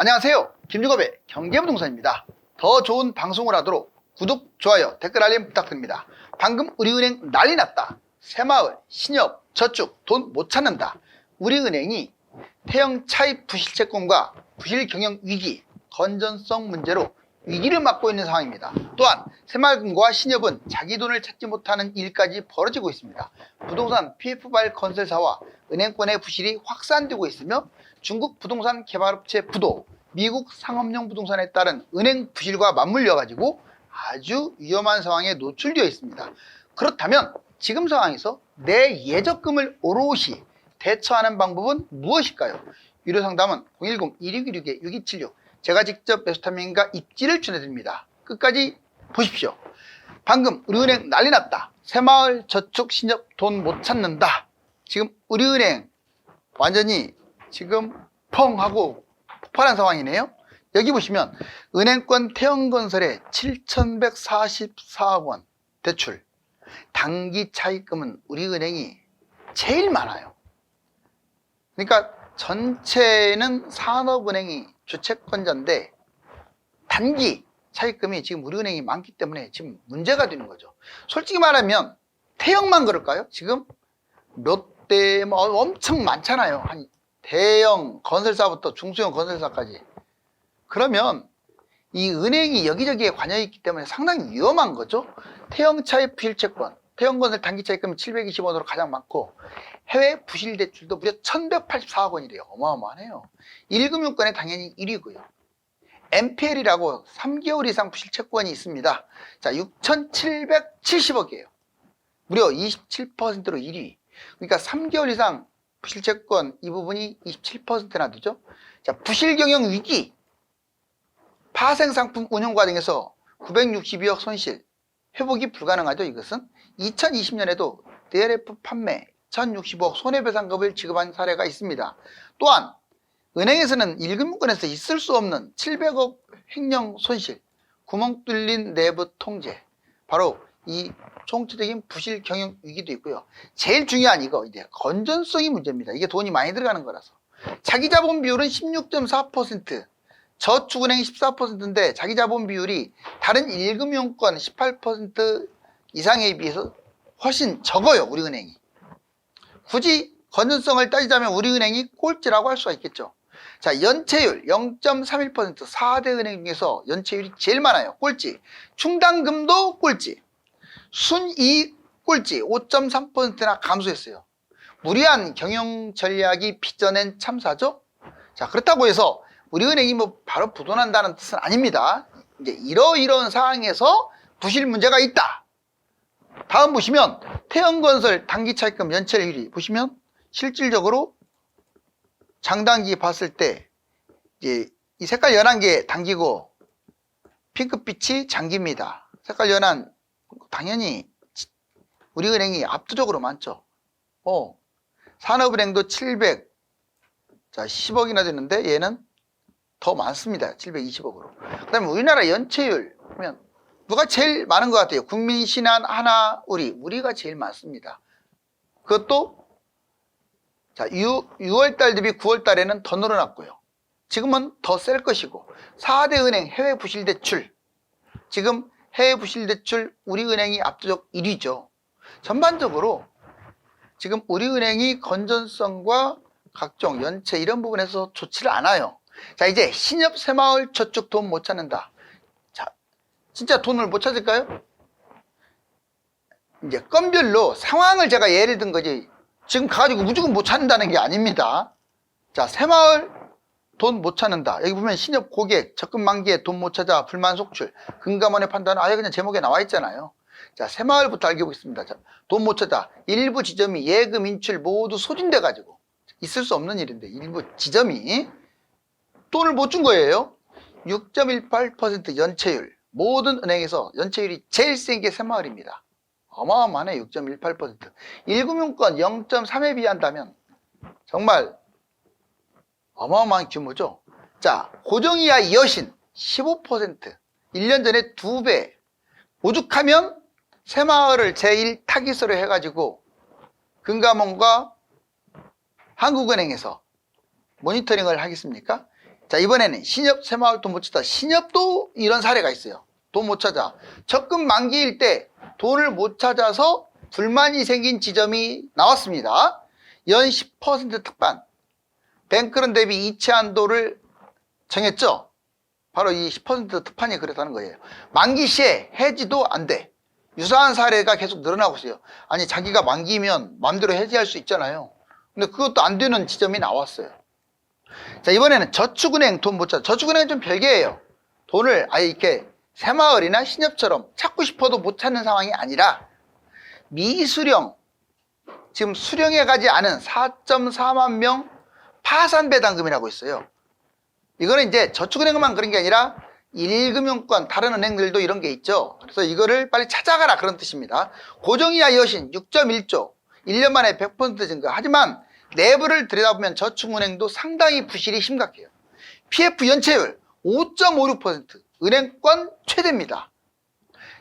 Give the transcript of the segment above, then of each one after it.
안녕하세요. 김주겁의 경제부동산입니다. 더 좋은 방송을 하도록 구독, 좋아요, 댓글 알림 부탁드립니다. 방금 우리은행 난리 났다. 새마을, 신협, 저축 돈 못 찾는다. 우리은행이 태형 차입 부실채권과 부실경영위기, 건전성 문제로 위기를 맞고 있는 상황입니다. 또한 새마을금고와 신협은 자기 돈을 찾지 못하는 일까지 벌어지고 있습니다. 부동산 PF발 건설사와 은행권의 부실이 확산되고 있으며 중국 부동산 개발업체 부도, 미국 상업용 부동산에 따른 은행 부실과 맞물려 가지고 아주 위험한 상황에 노출되어 있습니다. 그렇다면 지금 상황에서 내 예적금을 오롯이 대처하는 방법은 무엇일까요? 유료 상담은 010-2696-6276 제가 직접 메소타민과 입지를 전해드립니다. 끝까지 보십시오. 방금 우리은행 난리 났다. 새마을, 저축, 신협 돈 못 찾는다. 지금 우리은행 완전히 지금 펑 하고 폭발한 상황이네요. 여기 보시면 은행권 태형건설의 7,144억 원 대출, 단기 차입금은 우리은행이 제일 많아요. 그러니까 전체는 산업은행이 주채권자인데 단기 차입금이 지금 우리은행이 많기 때문에 지금 문제가 되는 거죠. 솔직히 말하면 태형만 그럴까요? 지금 몇 대 엄청 많잖아요. 한 대형 건설사부터 중소형 건설사까지. 그러면 이 은행이 여기저기에 관여해 있기 때문에 상당히 위험한 거죠. 태형 차입 부실채권, 태형건설 단기 차입금이 720원으로 가장 많고 해외 부실대출도 무려 1,184억 원이래요. 어마어마하네요. 1금융권에 당연히 1위고요. NPL이라고 3개월 이상 부실채권이 있습니다. 자, 6,770억이에요. 무려 27%로 1위. 그러니까 3개월 이상 부실채권 이 부분이 27%나 되죠. 자, 부실경영 위기. 파생상품 운용 과정에서 962억 손실. 회복이 불가능하죠. 이것은 2020년에도 DLF 판매 1,065억 손해배상금을 지급한 사례가 있습니다. 또한 은행에서는 1금융권에서 있을 수 없는 700억 횡령 손실, 구멍 뚫린 내부 통제, 바로 이 총체적인 부실 경영 위기도 있고요. 제일 중요한 이거 이제 건전성이 문제입니다. 이게 돈이 많이 들어가는 거라서. 자기 자본 비율은 16.4%, 저축은행이 14%인데 자기 자본 비율이 다른 1금융권 18% 이상에 비해서 훨씬 적어요. 우리은행이. 굳이 건전성을 따지자면 우리은행이 꼴찌라고 할 수가 있겠죠. 자, 연체율 0.31%, 4대 은행 중에서 연체율이 제일 많아요. 꼴찌. 충당금도 꼴찌. 순이익 꼴찌 5.3%나 감소했어요. 무리한 경영 전략이 빚어낸 참사죠. 자, 그렇다고 해서 우리은행이 뭐 바로 부도난다는 뜻은 아닙니다. 이제 이러이러한 상황에서 부실 문제가 있다. 다음 보시면 태형건설 단기 차입금 연체율 1위 보시면 실질적으로 장단기 봤을 때 이제 이 색깔 연한 게 단기고 핑크빛이 장기입니다. 색깔 연한 당연히 우리은행이 압도적으로 많죠. 산업은행도 10억이나 되는데 얘는 더 많습니다. 720억으로. 그 다음에 우리나라 연체율 보면 누가 제일 많은 것 같아요? 국민신한, 하나, 우리가 제일 많습니다. 그것도 자 6월달 대비 9월달에는 더 늘어났고요. 지금은 더 셀 것이고 4대 은행 해외 부실대출 지금 해외 부실대출 우리은행이 압도적 1위죠. 전반적으로 지금 우리은행이 건전성과 각종 연체 이런 부분에서 좋지를 않아요. 자, 이제 신협, 새마을, 저축 돈 못 찾는다. 자, 진짜 돈을 못 찾을까요? 이제 건별로 상황을 제가 예를 든 거지 지금 가가지고 무조건 못 찾는다는 게 아닙니다. 자, 새마을 돈 못 찾는다. 여기 보면 신협 고객 적금 만기에 돈 못 찾아 불만 속출 금감원의 판단은 아예 그냥 제목에 나와 있잖아요. 자, 새마을부터 알려보겠습니다. 자, 돈 못 찾아 일부 지점이 예금 인출 모두 소진돼 가지고 있을 수 없는 일인데 일부 지점이 돈을 못 준 거예요. 6.18% 연체율 모든 은행에서 연체율이 제일 센 게 새마을입니다. 어마어마하네. 6.18%. 1금융권 0.3에 비한다면 정말 어마어마한 규모죠. 자, 고정이하 여신 15%. 1년 전에 2배. 오죽하면 새마을을 제일 타깃으로 해가지고 금감원과 한국은행에서 모니터링을 하겠습니까? 자, 이번에는 신협, 새마을 돈 못 찾아. 신협도 이런 사례가 있어요. 돈 못 찾아. 적금 만기일 때 돈을 못 찾아서 불만이 생긴 지점이 나왔습니다. 연 10% 특반. 뱅크런 대비 이체 한도를 정했죠. 바로 이 10% 특판이 그랬다는 거예요. 만기 시에 해지도 안 돼. 유사한 사례가 계속 늘어나고 있어요. 아니, 자기가 만기면 마음대로 해지할 수 있잖아요. 근데 그것도 안 되는 지점이 나왔어요. 자, 이번에는 저축은행 돈 못 찾아. 저축은행은 좀 별개예요. 돈을 아예 이렇게 새마을이나 신협처럼 찾고 싶어도 못 찾는 상황이 아니라 미수령, 지금 수령해 가지 않은 4.4만 명 파산 배당금이라고 있어요. 이거는 이제 저축은행만 그런 게 아니라 1금융권 다른 은행들도 이런 게 있죠. 그래서 이거를 빨리 찾아가라 그런 뜻입니다. 고정이하 여신 6.1조 1년 만에 100% 증가. 하지만 내부를 들여다보면 저축은행도 상당히 부실이 심각해요. PF 연체율 5.56%, 은행권 최대입니다.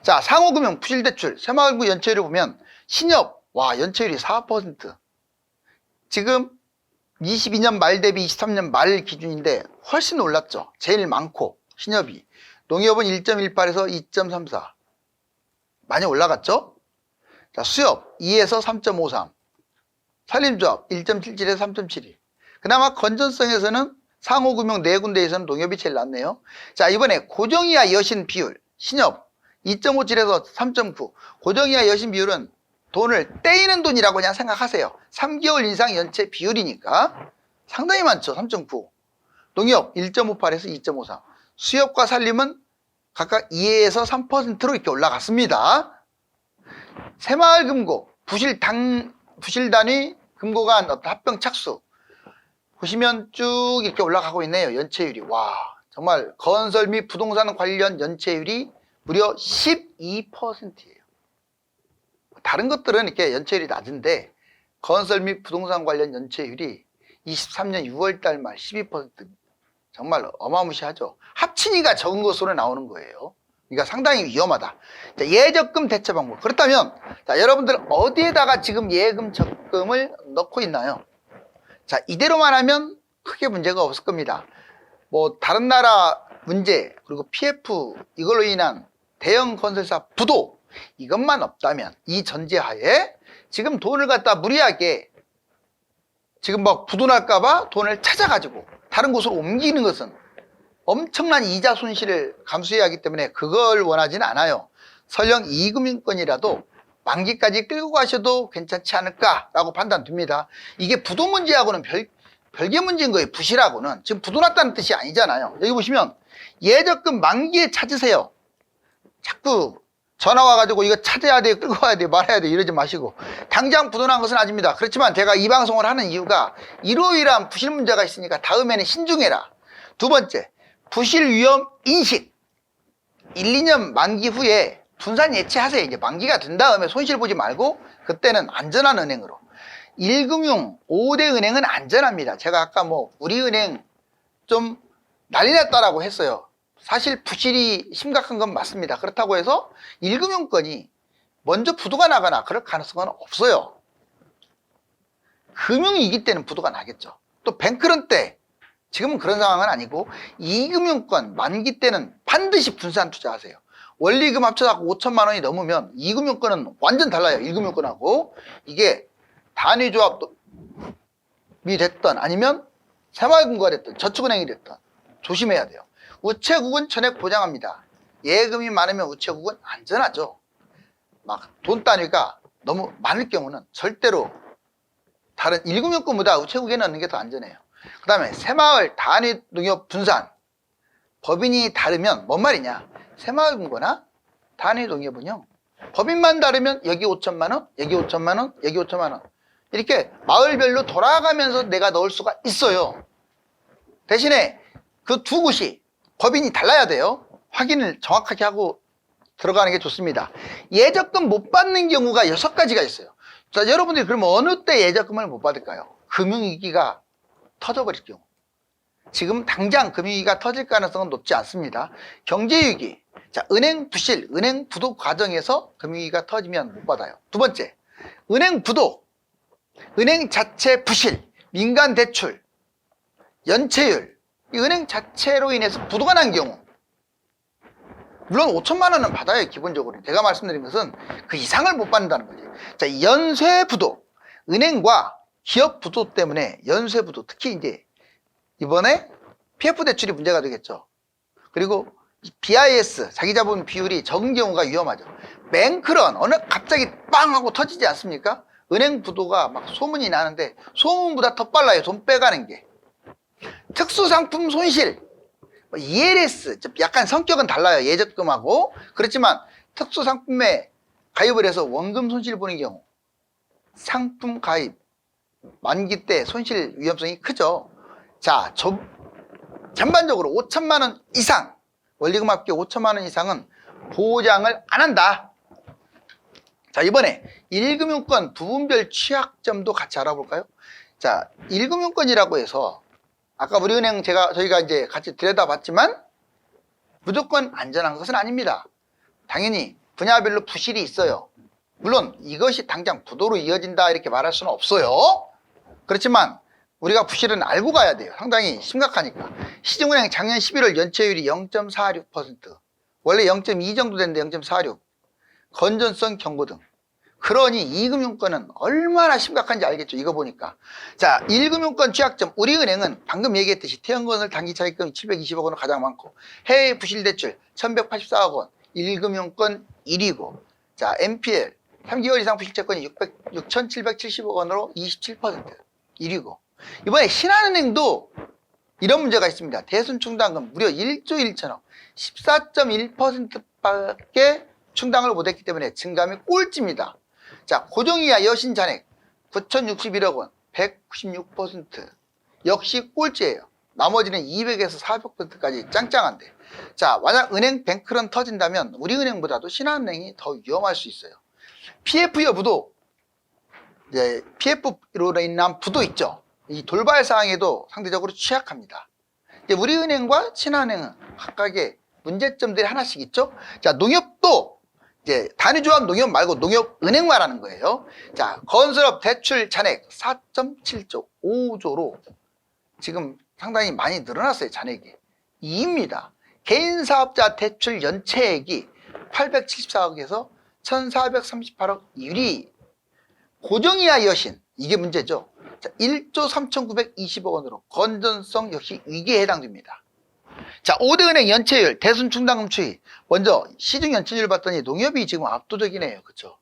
자, 상호금융 부실대출 새마을구 연체율을 보면 신협 와 연체율이 4%. 지금 22년 말 대비 23년 말 기준인데 훨씬 올랐죠. 제일 많고 신협이. 농협은 1.18에서 2.34. 많이 올라갔죠. 자, 수협 2에서 3.53. 산림조합 1.77에서 3.72. 그나마 건전성에서는 상호금융 네 군데에서는 농협이 제일 낫네요. 자, 이번에 고정이하 여신 비율 신협 2.57에서 3.9. 고정이하 여신 비율은 돈을 떼이는 돈이라고 그냥 생각하세요. 3개월 이상 연체 비율이니까 상당히 많죠. 3.9. 농협 1.58에서 2.53. 수협과 산림은 각각 2에서 3%로 이렇게 올라갔습니다. 새마을금고 부실단위 금고간 어떤 합병 착수 보시면 쭉 이렇게 올라가고 있네요. 연체율이. 와, 정말 건설 및 부동산 관련 연체율이 무려 12%예요. 다른 것들은 이렇게 연체율이 낮은데 건설 및 부동산 관련 연체율이 23년 6월 달 말 12%. 정말 어마무시하죠. 합친이가 적은 것으로 나오는 거예요. 그러니까 상당히 위험하다. 자, 예적금 대처 방법. 그렇다면 자, 여러분들 어디에다가 지금 예금 적금을 넣고 있나요? 자, 이대로만 하면 크게 문제가 없을 겁니다. 뭐 다른 나라 문제 그리고 PF 이걸로 인한 대형 건설사 부도 이것만 없다면 이 전제하에 지금 돈을 갖다 무리하게 지금 막 부도 날까봐 돈을 찾아가지고 다른 곳으로 옮기는 것은 엄청난 이자 손실을 감수해야 하기 때문에 그걸 원하지는 않아요. 설령 이금융권이라도 만기까지 끌고 가셔도 괜찮지 않을까라고 판단 듭니다. 이게 부도 문제하고는 별개 문제인 거예요. 부실하고는. 지금 부도 났다는 뜻이 아니잖아요. 여기 보시면 예적금 만기에 찾으세요. 자꾸 전화 와가지고 이거 찾아야 돼, 끌고 와야 돼, 말아야 돼 이러지 마시고 당장 부도난 것은 아닙니다. 그렇지만 제가 이 방송을 하는 이유가 이러이러한 부실 문제가 있으니까 다음에는 신중해라. 두 번째, 부실 위험 인식. 1, 2년 만기 후에 분산 예치하세요. 이제 만기가 된 다음에 손실 보지 말고 그때는 안전한 은행으로. 1금융 5대 은행은 안전합니다. 제가 아까 뭐 우리은행 좀 난리 났다라고 했어요. 사실 부실이 심각한 건 맞습니다. 그렇다고 해서 1금융권이 먼저 부도가 나거나 그럴 가능성은 없어요. 금융위기 때는 부도가 나겠죠. 또 뱅크런 때 지금은 그런 상황은 아니고 2금융권 만기 때는 반드시 분산 투자하세요. 원리금 합쳐서 5천만 원이 넘으면 2금융권은 완전 달라요. 1금융권하고. 이게 단위조합이 됐던 아니면 새마을금고가 됐던 저축은행이 됐던 조심해야 돼요. 우체국은 전액 보장합니다. 예금이 많으면 우체국은 안전하죠. 막 돈 단위가 너무 많을 경우는 절대로 다른 1금융권보다 우체국에 넣는 게 더 안전해요. 그 다음에 새마을 단위 농협 분산 법인이 다르면 뭔 말이냐, 새마을금고나 단위 농협은요 법인만 다르면 여기 5천만 원, 여기 5천만 원, 여기 5천만 원 이렇게 마을별로 돌아가면서 내가 넣을 수가 있어요. 대신에 그 두 곳이 법인이 달라야 돼요. 확인을 정확하게 하고 들어가는 게 좋습니다. 예적금 못 받는 경우가 6가지가 있어요. 자, 여러분들이 그러면 어느 때 예적금을 못 받을까요? 금융위기가 터져버릴 경우. 지금 당장 금융위기가 터질 가능성은 높지 않습니다. 경제위기, 자, 은행 부실, 은행 부도 과정에서 금융위기가 터지면 못 받아요. 두 번째, 은행 부도, 은행 자체 부실, 민간 대출, 연체율, 이 은행 자체로 인해서 부도가 난 경우, 물론 5천만 원은 받아요. 기본적으로 제가 말씀드린 것은 그 이상을 못 받는다는 거지. 자, 연쇄 부도, 은행과 기업 부도 때문에 연쇄 부도, 특히 이제 이번에 PF 대출이 문제가 되겠죠. 그리고 BIS, 자기자본 비율이 적은 경우가 위험하죠. 뱅크런, 어느 갑자기 빵 하고 터지지 않습니까? 은행 부도가 막 소문이 나는데 소문보다 더 빨라요. 돈 빼가는 게. 특수상품 손실, ELS, 약간 성격은 달라요. 예적금하고. 그렇지만 특수상품에 가입을 해서 원금 손실 보는 경우, 상품 가입 만기 때 손실 위험성이 크죠. 자, 전반적으로 5천만 원 이상, 원리금 합계 5천만 원 이상은 보장을 안 한다. 자, 이번에 1금융권 부분별 취약점도 같이 알아볼까요? 자, 1금융권이라고 해서 아까 우리은행 저희가 이제 같이 들여다봤지만 무조건 안전한 것은 아닙니다. 당연히 분야별로 부실이 있어요. 물론 이것이 당장 부도로 이어진다 이렇게 말할 수는 없어요. 그렇지만 우리가 부실은 알고 가야 돼요. 상당히 심각하니까. 시중은행 작년 11월 연체율이 0.46%, 원래 0.2 정도 되는데 0.46, 건전성 경고 등. 그러니 2금융권은 얼마나 심각한지 알겠죠. 이거 보니까. 자, 1금융권 취약점, 우리은행은 방금 얘기했듯이 태형건설 단기차익금 720억 원은 가장 많고, 해외 부실대출 1184억 원, 1금융권 1위고, 자, NPL 3개월 이상 부실채권이 6770억 원으로 27% 1위고, 이번에 신한은행도 이런 문제가 있습니다. 대순충당금 무려 1조 1천억, 14.1%밖에 충당을 못했기 때문에 증감이 꼴찌입니다. 자, 고정이하 여신 잔액 9,061억 원, 196%. 역시 꼴찌예요. 나머지는 200에서 400%까지 짱짱한데. 자, 만약 은행 뱅크런 터진다면 우리은행보다도 신한은행이 더 위험할 수 있어요. PF 여부도 이제 PF로 인한 부도 있죠. 이 돌발 사항에도 상대적으로 취약합니다. 이제 우리은행과 신한은행은 각각의 문제점들이 하나씩 있죠. 자, 농협도 이제 단위조합 농협 말고 농협은행 말하는 거예요. 자, 건설업 대출 잔액 4.7조, 5조로 지금 상당히 많이 늘어났어요. 잔액이 2입니다. 개인사업자 대출 연체액이 874억에서 1438억 1위. 고정이하 여신, 이게 문제죠. 자, 1조 3920억 원으로 건전성 역시 위기에 해당됩니다. 자, 5대 은행 연체율, 대순충당금 추이. 먼저 시중 연체율 봤더니 농협이 지금 압도적이네요. 그렇죠?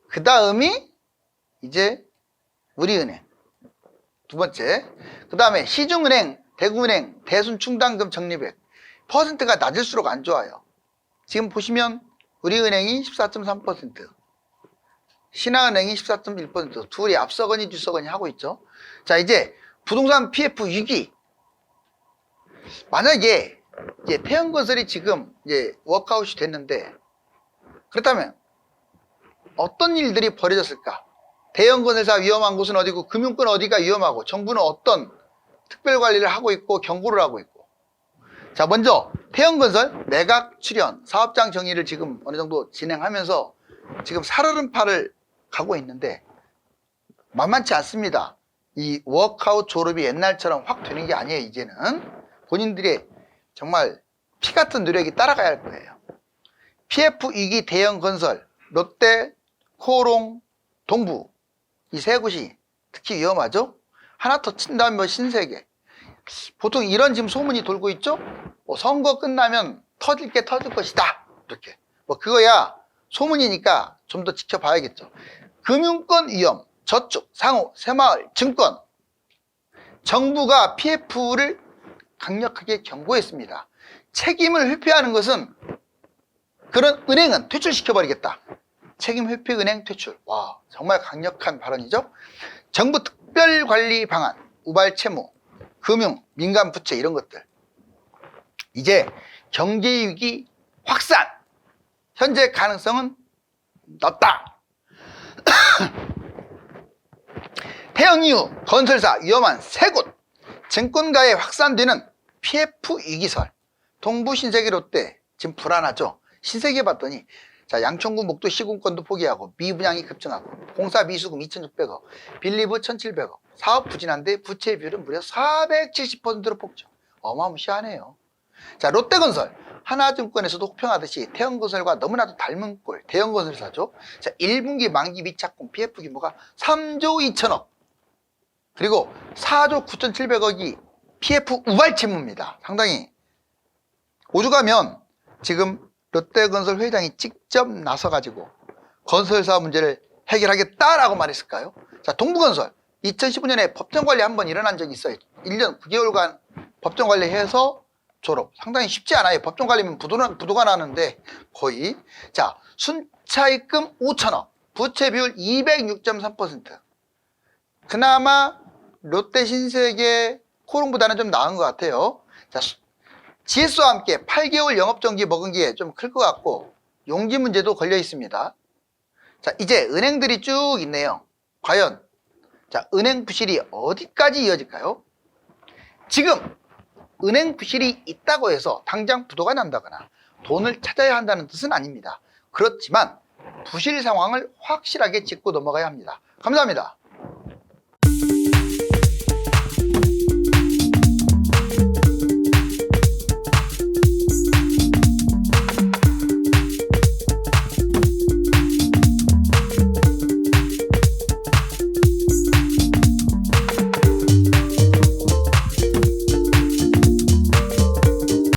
그 다음이 이제 우리은행. 두 번째. 그 다음에 시중은행, 대구은행, 대순충당금 적립액. 퍼센트가 낮을수록 안 좋아요. 지금 보시면 우리은행이 14.3%, 신한은행이 14.1%, 둘이 앞서거니 뒤서거니 하고 있죠. 자, 이제 부동산 PF 위기. 만약에 이제 태형건설이 지금 이제 워크아웃이 됐는데, 그렇다면 어떤 일들이 벌어졌을까? 대형건설사 위험한 곳은 어디고, 금융권 어디가 위험하고, 정부는 어떤 특별관리를 하고 있고 경고를 하고 있고. 자, 먼저 태형건설 매각 출연 사업장 정리를 지금 어느 정도 진행하면서 지금 살얼음판을 가고 있는데 만만치 않습니다. 이 워크아웃 졸업이 옛날처럼 확 되는 게 아니에요. 이제는 본인들의 정말 피 같은 노력이 따라가야 할 거예요. PF 위기 대형건설, 롯데, 코오롱, 동부, 이 세 곳이 특히 위험하죠. 하나 더 친다면 뭐 신세계. 보통 이런 지금 소문이 돌고 있죠. 뭐 선거 끝나면 터질 게 터질 것이다, 이렇게. 뭐 그거야 소문이니까 좀 더 지켜봐야겠죠. 금융권 위험, 저축, 상호, 새마을, 증권. 정부가 PF를 강력하게 경고했습니다. 책임을 회피하는 것은, 그런 은행은 퇴출시켜버리겠다. 책임 회피 은행 퇴출. 와, 정말 강력한 발언이죠. 정부 특별관리 방안, 우발 채무, 금융, 민간 부채 이런 것들. 이제 경제위기 확산. 현재 가능성은 낮다. 태형 이후 건설사 위험한 세 곳. 증권가에 확산되는 PF 위기설. 동부, 신세계, 롯데 지금 불안하죠. 신세계 봤더니 자, 양천구 목도 시군권도 포기하고 미분양이 급증하고 공사 미수금 2,600억, 빌리브 1,700억, 사업 부진한데 부채 비율은 무려 470%로 폭증. 어마무시하네요. 자, 롯데건설, 하나증권에서도 혹평하듯이 태형건설과 너무나도 닮은 꼴, 대형건설사죠. 자, 1분기 만기 미착공 PF 규모가 3조 2천억, 그리고 4조 9,700억이 PF 우발 채무입니다. 상당히 오죽하면 지금 롯데건설 회장이 직접 나서가지고 건설사 문제를 해결하겠다라고 말했을까요? 자, 동부건설 2015년에 법정관리 한번 일어난 적이 있어요. 1년 9개월간 법정관리해서 졸업. 상당히 쉽지 않아요. 법정관리면 부도가 나는데 거의. 자, 순차입금 5천억, 부채 비율 206.3%. 그나마 롯데 신세계 코롱보다는 좀 나은 것 같아요. 자, GS와 함께 8개월 영업정지 먹은 게 좀 클 것 같고 용지 문제도 걸려 있습니다. 자, 이제 은행들이 쭉 있네요. 과연 자, 은행 부실이 어디까지 이어질까요? 지금 은행 부실이 있다고 해서 당장 부도가 난다거나 돈을 찾아야 한다는 뜻은 아닙니다. 그렇지만 부실 상황을 확실하게 짚고 넘어가야 합니다. 감사합니다.